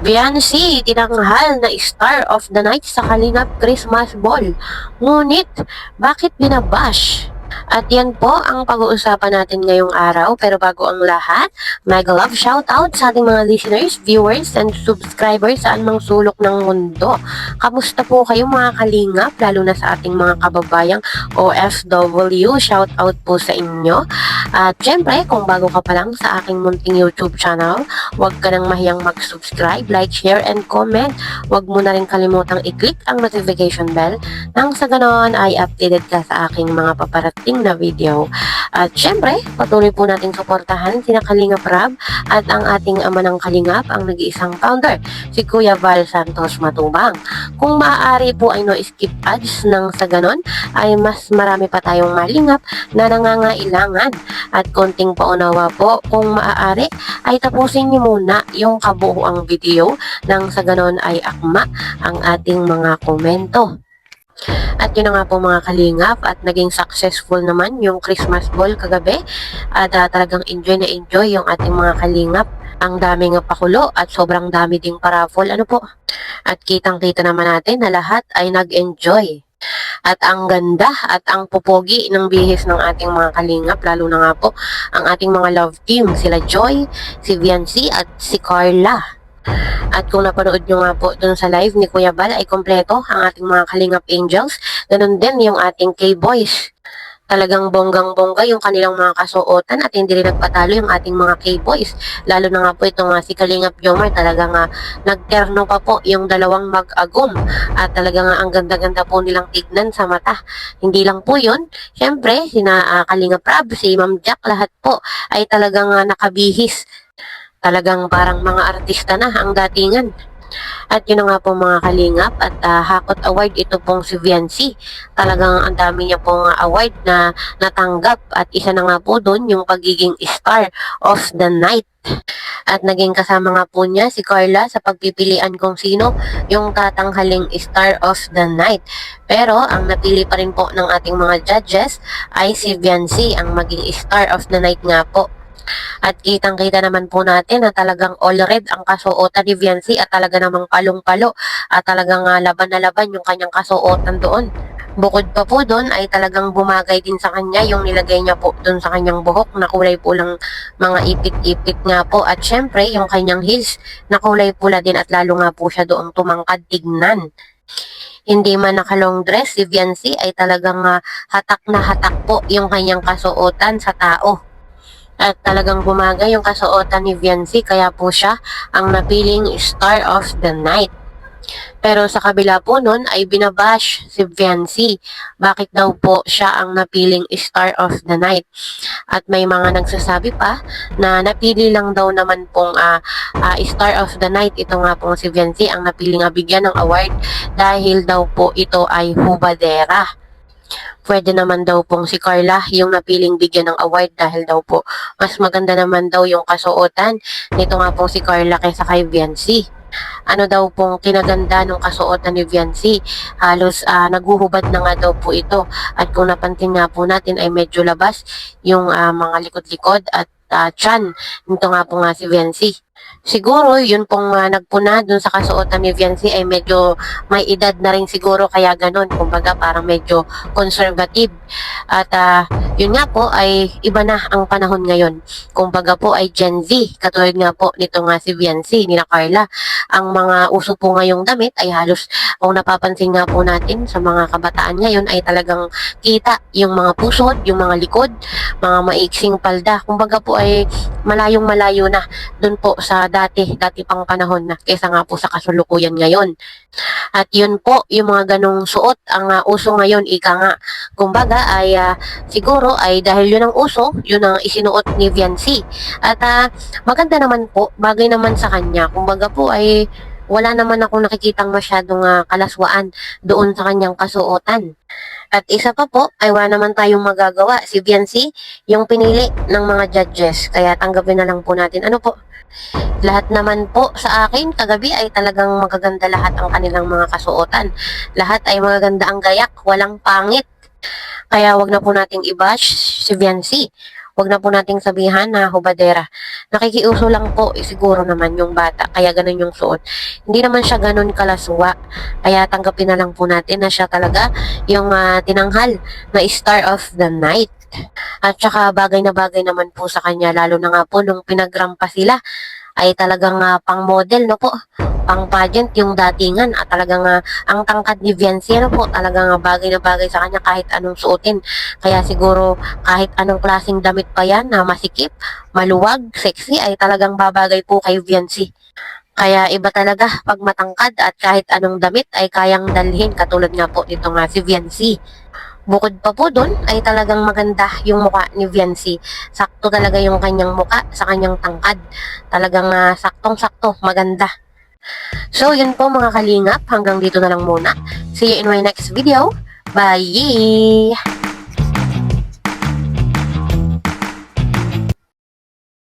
Viancy, tinanghal na star of the night sa Kalingap Christmas Ball. Ngunit, bakit binabash? At yan po ang pag-uusapan natin ngayong araw. Pero bago ang lahat, mega love shoutout sa ating mga listeners, viewers, and subscribers saan mang sulok ng mundo. Kamusta po kayo mga kalingap, lalo na sa ating mga kababayang OFW? Shoutout po sa inyo. At syempre, kung bago ka pa lang sa aking munting YouTube channel, huwag ka nang mahiyang mag-subscribe, like, share, and comment. Huwag mo na rin kalimutang i-click ang notification bell nang sa ganon ay updated ka sa aking mga paparating na video. At syempre, patuloy po nating suportahan sina Kalingap Rab at ang ating ama ng Kalingap, ang nag-iisang founder, si Kuya Val Santos Matubang. Kung maaari po ay no skip ads nang sa ganon ay mas marami pa tayong malingap na nangangailangan. At konting paunawa po, kung maaari ay tapusin niyo muna yung kabuuang video nang sa ganon ay akma ang ating mga komento. At yun na nga po mga kalingap, at naging successful naman yung Christmas ball kagabi at talagang enjoy na enjoy yung ating mga kalingap. Ang daming pakulo at sobrang dami ding paraffol, ano po. At kitang-kita naman natin na lahat ay nag-enjoy. At ang ganda at ang pupogi ng bihis ng ating mga kalingap, lalo na nga po ang ating mga love team, sila Joy, si Viancy at si Carla. At kung napanood nyo nga po dun sa live ni Kuya Bal ay kompleto ang ating mga Kalingap Angels. Ganun din yung ating K-Boys. Talagang bonggang-bongga yung kanilang mga kasuotan at hindi rin nagpatalo yung ating mga K-Boys. Lalo na nga po itong si Kalingap Jomar, talagang nagterno pa po yung dalawang mag-agum. At talagang ang ganda-ganda po nilang tignan sa mata. Hindi lang po yun. Siyempre, sina Kalingap Rab, si Ma'am Jack, lahat po ay talagang nakabihis. Talagang parang mga artista na ang datingan. At yun na nga po mga kalingap, at Hakot Award ito pong si Viancy. Talagang ang dami niya pong award na natanggap, at isa na nga po doon yung pagiging star of the night. At naging kasama nga po niya si Carla sa pagpipilian kung sino yung tatanghaling star of the night. Pero ang napili pa rin po ng ating mga judges ay si Viancy ang maging star of the night nga po. At kitang-kita naman po natin na talagang all red ang kasuotan ni Viancy at talaga namang palong-palo at talagang laban na laban yung kanyang kasuotan doon. Bukod pa po doon ay talagang bumagay din sa kanya yung nilagay niya po doon sa kanyang buhok na kulay pulang mga ipit-ipit nga po, at syempre yung kanyang heels na kulay pula din, at lalo nga po siya doong tumangkad tignan. Hindi man naka-long dress, si Viancy ay talagang hatak na hatak po yung kanyang kasuotan sa tao. At talagang bumagay yung kasuotan ni Viancy, kaya po siya ang napiling star of the night. Pero sa kabila po nun ay binabash si Viancy. Bakit daw po siya ang napiling star of the night? At may mga nagsasabi pa na napili lang daw naman pong star of the night ito nga pong si Viancy ang napiling bigyan ng award dahil daw po ito ay hubadera. Pwede naman daw pong si Carla yung napiling bigyan ng award dahil daw po mas maganda naman daw yung kasuotan nito nga pong si Carla kaysa kay Viancy. Ano daw pong kinaganda ng kasuotan ni Viancy? Halos naguhubad na nga daw po ito. At kung napansin nga po natin ay medyo labas yung mga likod-likod at tiyan. Ito nga po nga si Viancy. Siguro yun pong nagpuna dun sa kasuotan ni Viancy ay medyo may edad na rin siguro, kaya ganun. Kumbaga parang medyo conservative. At yun nga po ay iba na ang panahon ngayon. Kumbaga po ay Gen Z. Katulad nga po nito nga si Viancy, nila Carla. Ang mga uso po ngayong damit ay halos, kung napapansin nga po natin sa mga kabataan ngayon ay talagang kita yung mga pusod, yung mga likod, mga maiksing palda. Kumbaga po ay malayong malayo na dun po sa dati pang panahon na kaysa nga po sa kasulukuyan ngayon. At yun po, yung mga ganong suot ang uso ngayon, ika nga. Kumbaga ay siguro ay dahil yun ang uso, yun ang isinuot ni Viancy. At maganda naman po, bagay naman sa kanya. Kumbaga po ay wala naman akong nakikitang masyadong kalaswaan doon sa kanyang kasuotan. At isa pa po ay wala naman tayong magagawa. Si Viancy yung pinili ng mga judges, kaya tanggapin na lang po natin. Ano po? Lahat naman po sa akin kagabi ay talagang magaganda lahat ang kanilang mga kasuotan. Lahat ay magaganda ang gayak, walang pangit. Kaya wag na po nating i-bash si Viancy. Huwag na po nating sabihan na hubadera. Nakikiuso lang po, siguro naman yung bata, kaya ganun yung suot. Hindi naman siya ganun kalaswa. Kaya tanggapin na lang po natin na siya talaga yung tinanghal na star of the night. At saka bagay na bagay naman po sa kanya, lalo na nga po nung pinagrampa sila ay talagang pang model, no po, pang pageant yung datingan, at talagang ang tangkad ni Viancy, no po, talagang bagay na bagay sa kanya kahit anong suotin. Kaya siguro kahit anong klaseng damit pa yan na masikip, maluwag, sexy, ay talagang babagay po kay Viancy. Kaya iba talaga pag matangkad at kahit anong damit ay kayang dalhin, katulad nga po nito nga si Viancy. Bukod pa po doon ay talagang maganda yung mukha ni Viancy. Sakto talaga yung kanyang mukha sa kanyang tangkad. Talagang saktong-sakto, maganda. So yun po mga kalingap, hanggang dito na lang muna. See you in my next video. Bye!